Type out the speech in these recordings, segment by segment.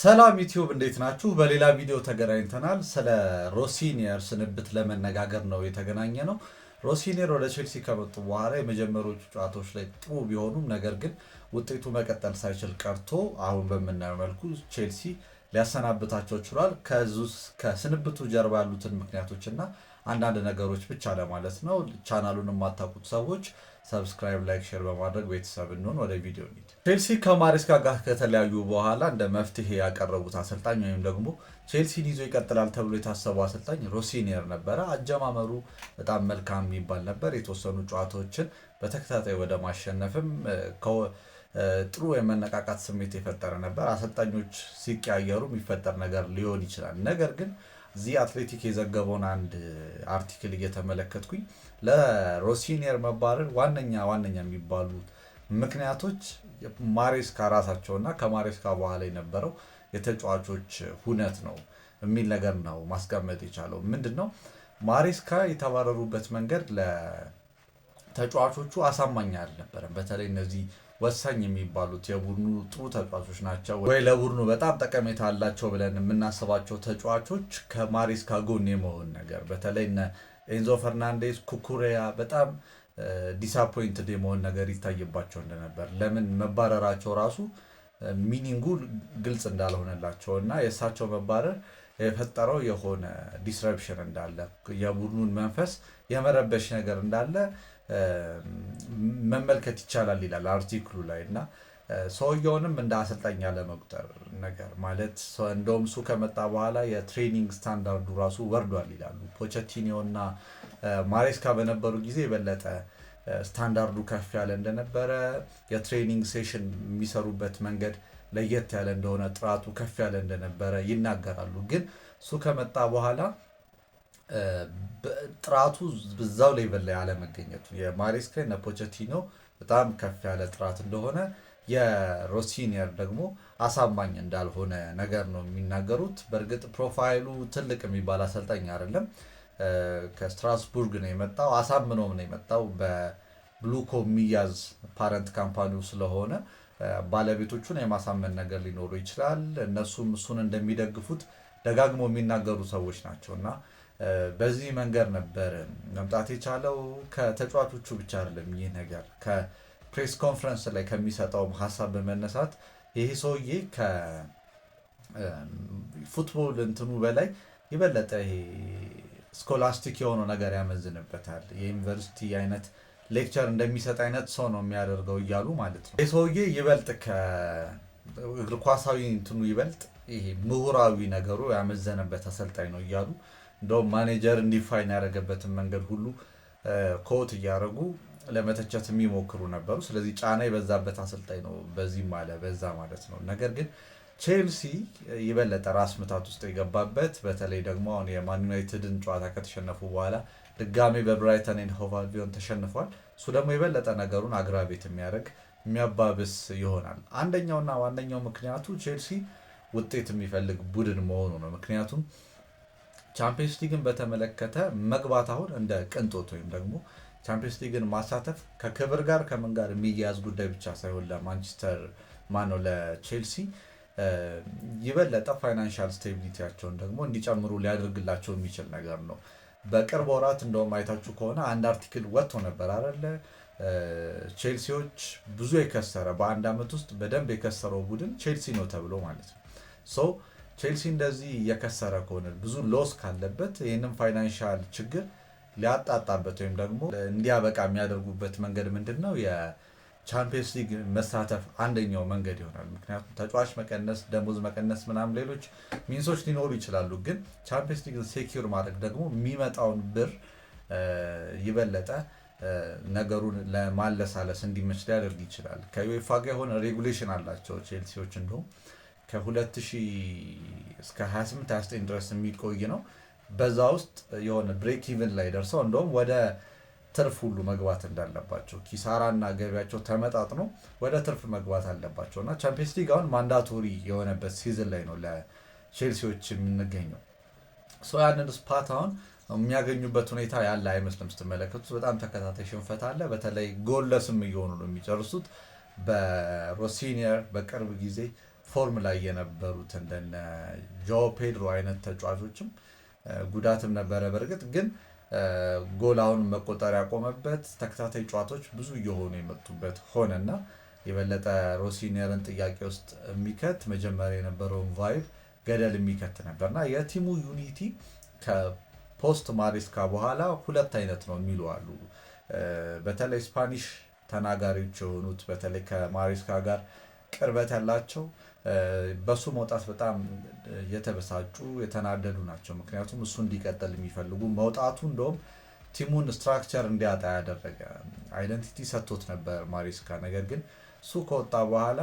ሰላም ዩቲዩብ እንዴት ናችሁ? በሌላ ቪዲዮ ተገናኝተናል። ስለ ሮሲኒየር ስንብት ለመነጋገር ነው የተገናኘ ነው። ሮሲኒየር ወደ ቼልሲ ከመጡ በኋላ የመጀመሪያዎቹ ጨዋታዎች ላይ ጥሩ ቢሆኑም ነገር ግን ውጤቱ መቀጠል ሳይችል ቀርቶ አሁን በምናየው መልኩ ቼልሲ ሊያሰናብታቸው ችሏል። ከስንብቱ ጀርባ ያሉትን ምክንያቶች እና አንዳንድ ነገሮች ብቻ ለማለት ነው። ቻናሉን የማታውቁት ሰዎች ሰብስክራይብ፣ ላይክ፣ ሼር በማድረግ ቤተሰብ እንሆን። ወደ ቪዲዮ እንሂድ። ቼልሲ ከማሬስካ ጋር ከተለያዩ በኋላ እንደ መፍትሄ ያቀረቡት አሰልጣኝ ወይም ደግሞ ቼልሲን ይዞ ይቀጥላል ተብሎ የታሰበው አሰልጣኝ ሮሲኒየር ነበረ። አጀማመሩ በጣም መልካም የሚባል ነበር። የተወሰኑ ጨዋታዎችን በተከታታይ ወደ ማሸነፍም ጥሩ የመነቃቃት ስሜት የፈጠረ ነበር። አሰልጣኞች ሲቀያየሩ የሚፈጠር ነገር ሊሆን ይችላል። ነገር ግን እዚህ አትሌቲክ የዘገበውን አንድ አርቲክል እየተመለከትኩኝ ለሮሲኒየር መባረር ዋነኛ የሚባሉ ምክንያቶች ማሬስካ ራሳቸውና ከማሬስካ በኋላ የነበረው የተጫዋቾች ሁነት ነው የሚል ነገር ነው ማስቀመጥ የቻለው። ምንድን ነው ማሬስካ የተባረሩበት መንገድ ለተጫዋቾቹ አሳማኝ አልነበረም። በተለይ እነዚህ ወሳኝ የሚባሉት የቡድኑ ጥሩ ተጫዋቾች ናቸው ወይ ለቡድኑ በጣም ጠቀሜታ አላቸው ብለን የምናስባቸው ተጫዋቾች ከማሬስካ ጎን የመሆን ነገር፣ በተለይ ኤንዞ ፈርናንዴዝ፣ ኩኩሬያ በጣም ዲስአፖይንትድ የመሆን ነገር ይታይባቸው እንደነበር፣ ለምን መባረራቸው ራሱ ሚኒንጉ ግልጽ እንዳልሆነላቸው እና የእሳቸው መባረር የፈጠረው የሆነ ዲስረፕሽን እንዳለ፣ የቡድኑን መንፈስ የመረበሽ ነገር እንዳለ መመልከት ይቻላል ይላል አርቲክሉ ላይ። እና ሰውየውንም እንደ አሰልጣኝ ያለመቁጠር ነገር ማለት እንደውም እሱ ከመጣ በኋላ የትሬኒንግ ስታንዳርዱ ራሱ ወርዷል ይላሉ። ፖቸቲኒዮ እና ማሬስካ በነበሩ ጊዜ የበለጠ ስታንዳርዱ ከፍ ያለ እንደነበረ፣ የትሬኒንግ ሴሽን የሚሰሩበት መንገድ ለየት ያለ እንደሆነ፣ ጥራቱ ከፍ ያለ እንደነበረ ይናገራሉ። ግን እሱ ከመጣ በኋላ ጥራቱ በዛው ሌቭል ላይ አለመገኘቱ የማሬስካ እና ፖቸቲኖ በጣም ከፍ ያለ ጥራት እንደሆነ፣ የሮሲኒየር ደግሞ አሳማኝ እንዳልሆነ ነገር ነው የሚናገሩት። በእርግጥ ፕሮፋይሉ ትልቅ የሚባል አሰልጣኝ አይደለም። ከስትራስቡርግ ነው የመጣው። አሳምኖም ነው የመጣው። በብሉኮ የሚያዝ ፓረንት ካምፓኒው ስለሆነ ባለቤቶቹን የማሳመን ነገር ሊኖሩ ይችላል። እነሱም እሱን እንደሚደግፉት ደጋግሞ የሚናገሩ ሰዎች ናቸው እና በዚህ መንገድ ነበር መምጣት የቻለው። ከተጫዋቾቹ ብቻ አይደለም። ይህ ነገር ከፕሬስ ኮንፈረንስ ላይ ከሚሰጠው ሀሳብ በመነሳት ይሄ ሰውዬ ከፉትቦል እንትኑ በላይ የበለጠ ይሄ ስኮላስቲክ የሆነው ነገር ያመዝንበታል። የዩኒቨርሲቲ አይነት ሌክቸር እንደሚሰጥ አይነት ሰው ነው የሚያደርገው እያሉ ማለት ነው። ይህ ሰውዬ ይበልጥ ከእግር ኳሳዊ እንትኑ ይበልጥ ይሄ ምሁራዊ ነገሩ ያመዘነበት አሰልጣኝ ነው እያሉ እንደውም ማኔጀር እንዲፋይን ያደረገበትን መንገድ ሁሉ ኮት እያደረጉ ለመተቸት የሚሞክሩ ነበሩ። ስለዚህ ጫና የበዛበት አሰልጣኝ ነው፣ በዚህም አለ በዛ ማለት ነው። ነገር ግን ቼልሲ የበለጠ ራስ ምታት ውስጥ የገባበት፣ በተለይ ደግሞ አሁን የማን ዩናይትድን ጨዋታ ከተሸነፉ በኋላ ድጋሜ በብራይተን ኤንድ ሆቭ አልቢዮን ተሸንፏል። እሱ ደግሞ የበለጠ ነገሩን አግራቤት የሚያደርግ የሚያባብስ ይሆናል። አንደኛውና ዋነኛው ምክንያቱ ቼልሲ ውጤት የሚፈልግ ቡድን መሆኑ ነው። ምክንያቱም ቻምፒየንስ ሊግን በተመለከተ መግባት አሁን እንደ ቅንጦት ወይም ደግሞ ቻምፒየንስ ሊግን ማሳተፍ ከክብር ጋር ከምን ጋር የሚያያዝ ጉዳይ ብቻ ሳይሆን ለቼልሲ የበለጠ ፋይናንሻል ስቴቢሊቲያቸውን ደግሞ እንዲጨምሩ ሊያደርግላቸው የሚችል ነገር ነው። በቅርብ ወራት እንደውም አይታችሁ ከሆነ አንድ አርቲክል ወጥቶ ነበር አይደለ? ቼልሲዎች ብዙ የከሰረ በአንድ ዓመት ውስጥ በደንብ የከሰረው ቡድን ቼልሲ ነው ተብሎ ማለት ነው። ቼልሲ እንደዚህ እየከሰረ ከሆነ ብዙ ሎስ ካለበት ይህንን ፋይናንሻል ችግር ሊያጣጣበት ወይም ደግሞ እንዲያበቃ የሚያደርጉበት መንገድ ምንድን ነው? የቻምፒየንስ ሊግ መሳተፍ አንደኛው መንገድ ይሆናል። ምክንያቱም ተጫዋች መቀነስ፣ ደሞዝ መቀነስ ምናምን ሌሎች ሚንሶች ሊኖሩ ይችላሉ። ግን ቻምፒየንስ ሊግ ሴኪር ማድረግ ደግሞ የሚመጣውን ብር ይበለጠ ነገሩን ለማለሳለስ እንዲመች ሊያደርግ ይችላል። ከዩኤፋ ጋር የሆነ ሬጉሌሽን አላቸው ቼልሲዎች እንዲሁም ከ2000 እስከ 28-29 ድረስ የሚቆይ ነው። በዛ ውስጥ የሆነ ብሬክ ኢቨን ላይ ደርሰው እንደውም ወደ ትርፍ ሁሉ መግባት እንዳለባቸው፣ ኪሳራና ገቢያቸው ተመጣጥኖ ወደ ትርፍ መግባት አለባቸው እና ቻምፒየንስ ሊግ አሁን ማንዳቶሪ የሆነበት ሲዝን ላይ ነው ለቼልሲዎች የምንገኘው። ያንን ስፓት አሁን የሚያገኙበት ሁኔታ ያለ አይመስልም። ስትመለከቱት በጣም ተከታታይ ሽንፈት አለ። በተለይ ጎለስም እየሆኑ ነው የሚጨርሱት። በሮሲኒየር በቅርብ ጊዜ ፎርም ላይ የነበሩት እንደነ ጆ ፔድሮ አይነት ተጫዋቾችም ጉዳትም ነበረ። በእርግጥ ግን ጎል አሁን መቆጠር ያቆመበት ተከታታይ ጨዋታዎች ብዙ እየሆኑ የመጡበት ሆነና የበለጠ ሮሲኒየርን ጥያቄ ውስጥ የሚከት መጀመሪያ የነበረውን ቫይብ ገደል የሚከት ነበርና የቲሙ ዩኒቲ ከፖስት ማሬስካ በኋላ ሁለት አይነት ነው የሚሉ አሉ። በተለይ ስፓኒሽ ተናጋሪዎች የሆኑት በተለይ ከማሬስካ ጋር ቅርበት ያላቸው በሱ መውጣት በጣም የተበሳጩ የተናደዱ ናቸው። ምክንያቱም እሱ እንዲቀጥል የሚፈልጉ መውጣቱ እንደውም ቲሙን ስትራክቸር እንዲያጣ ያደረገ አይደንቲቲ ሰጥቶት ነበር ማሬስካ። ነገር ግን እሱ ከወጣ በኋላ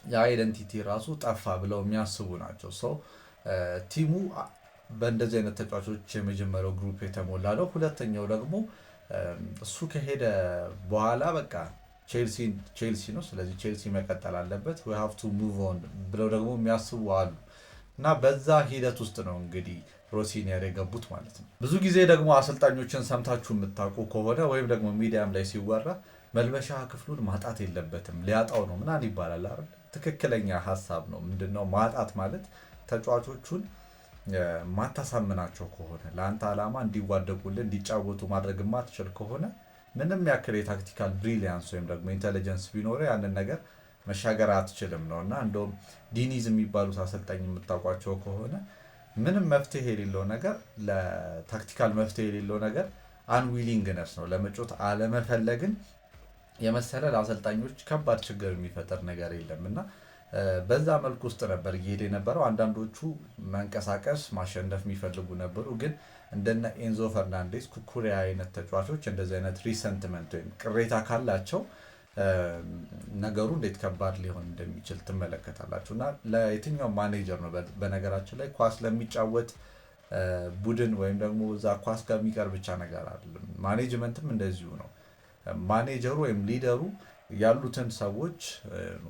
የአይደንቲቲ ራሱ ጠፋ ብለው የሚያስቡ ናቸው። ሰው ቲሙ በእንደዚህ አይነት ተጫዋቾች የመጀመሪያው ግሩፕ የተሞላ ነው። ሁለተኛው ደግሞ እሱ ከሄደ በኋላ በቃ ቼልሲ ነው፣ ስለዚህ ቼልሲ መቀጠል አለበት we have to move on ብለው ደግሞ የሚያስቡ አሉ። እና በዛ ሂደት ውስጥ ነው እንግዲህ ሮሲኒየር የገቡት ማለት ነው። ብዙ ጊዜ ደግሞ አሰልጣኞችን ሰምታችሁ የምታውቁ ከሆነ ወይም ደግሞ ሚዲያም ላይ ሲወራ መልበሻ ክፍሉን ማጣት የለበትም ሊያጣው ነው ምናምን ይባላል አይደል? ትክክለኛ ሀሳብ ነው። ምንድነው ማጣት ማለት? ተጫዋቾቹን ማታሳምናቸው ከሆነ ለአንተ ዓላማ እንዲዋደቁልን እንዲጫወቱ ማድረግ ማትችል ከሆነ ምንም ያክል የታክቲካል ብሪሊያንስ ወይም ደግሞ ኢንተለጀንስ ቢኖር ያንን ነገር መሻገር አትችልም ነው። እና እንደውም ዲኒዝ የሚባሉት አሰልጣኝ የምታውቋቸው ከሆነ ምንም መፍትሄ የሌለው ነገር ለታክቲካል መፍትሄ የሌለው ነገር አንዊሊንግነስ ነው፣ ለመጮት አለመፈለግን የመሰለ ለአሰልጣኞች ከባድ ችግር የሚፈጠር ነገር የለም። እና በዛ መልኩ ውስጥ ነበር እየሄደ የነበረው። አንዳንዶቹ መንቀሳቀስ ማሸነፍ የሚፈልጉ ነበሩ። ግን እንደነ ኤንዞ ፈርናንዴስ ኩኩሪያ አይነት ተጫዋቾች እንደዚህ አይነት ሪሰንትመንት ወይም ቅሬታ ካላቸው ነገሩ እንዴት ከባድ ሊሆን እንደሚችል ትመለከታላችሁ። እና ለየትኛው ማኔጀር ነው በነገራችን ላይ ኳስ ለሚጫወት ቡድን ወይም ደግሞ እዛ ኳስ ጋር የሚቀር ብቻ ነገር አይደለም። ማኔጅመንትም እንደዚሁ ነው። ማኔጀሩ ወይም ሊደሩ ያሉትን ሰዎች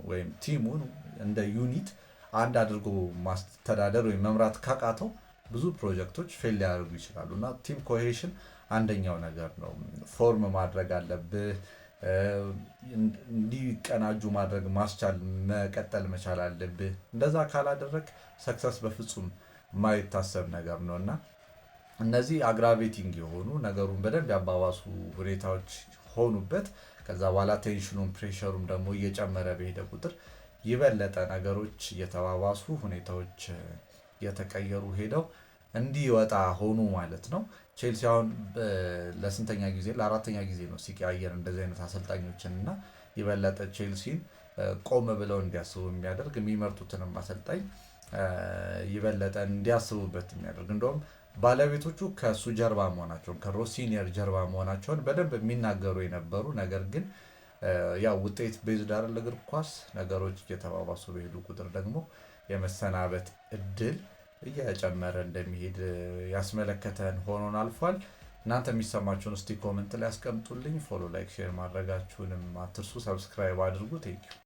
ወይም ቲሙን እንደ ዩኒት አንድ አድርጎ ማስተዳደር ወይም መምራት ካቃተው ብዙ ፕሮጀክቶች ፌል ሊያደርጉ ይችላሉ። እና ቲም ኮሄሽን አንደኛው ነገር ነው። ፎርም ማድረግ አለብህ፣ እንዲቀናጁ ማድረግ ማስቻል መቀጠል መቻል አለብህ። እንደዛ ካላደረግ ሰክሰስ በፍጹም የማይታሰብ ነገር ነው። እና እነዚህ አግራቬቲንግ የሆኑ ነገሩን በደንብ ያባባሱ ሁኔታዎች ሆኑበት። ከዛ በኋላ ቴንሽኑም ፕሬሸሩም ደግሞ እየጨመረ በሄደ ቁጥር የበለጠ ነገሮች እየተባባሱ ሁኔታዎች እየተቀየሩ ሄደው እንዲወጣ ሆኑ ማለት ነው። ቼልሲ አሁን ለስንተኛ ጊዜ ለአራተኛ ጊዜ ነው ሲቀያየር እንደዚህ አይነት አሰልጣኞችን እና የበለጠ ቼልሲን ቆም ብለው እንዲያስቡ የሚያደርግ የሚመርጡትንም አሰልጣኝ የበለጠ እንዲያስቡበት የሚያደርግ እንደውም ባለቤቶቹ ከሱ ጀርባ መሆናቸውን ከሮሲኒየር ጀርባ መሆናቸውን በደንብ የሚናገሩ የነበሩ ነገር ግን ያው ውጤት ቤዝድ አይደል እግር ኳስ ነገሮች እየተባባሱ በሄዱ ቁጥር ደግሞ የመሰናበት እድል እየጨመረ እንደሚሄድ ያስመለከተን ሆኖን አልፏል። እናንተ የሚሰማችሁን እስቲ ኮሜንት ላይ አስቀምጡልኝ። ፎሎ፣ ላይክ፣ ሼር ማድረጋችሁንም አትርሱ። ሰብስክራይብ አድርጉ። ቴንኪው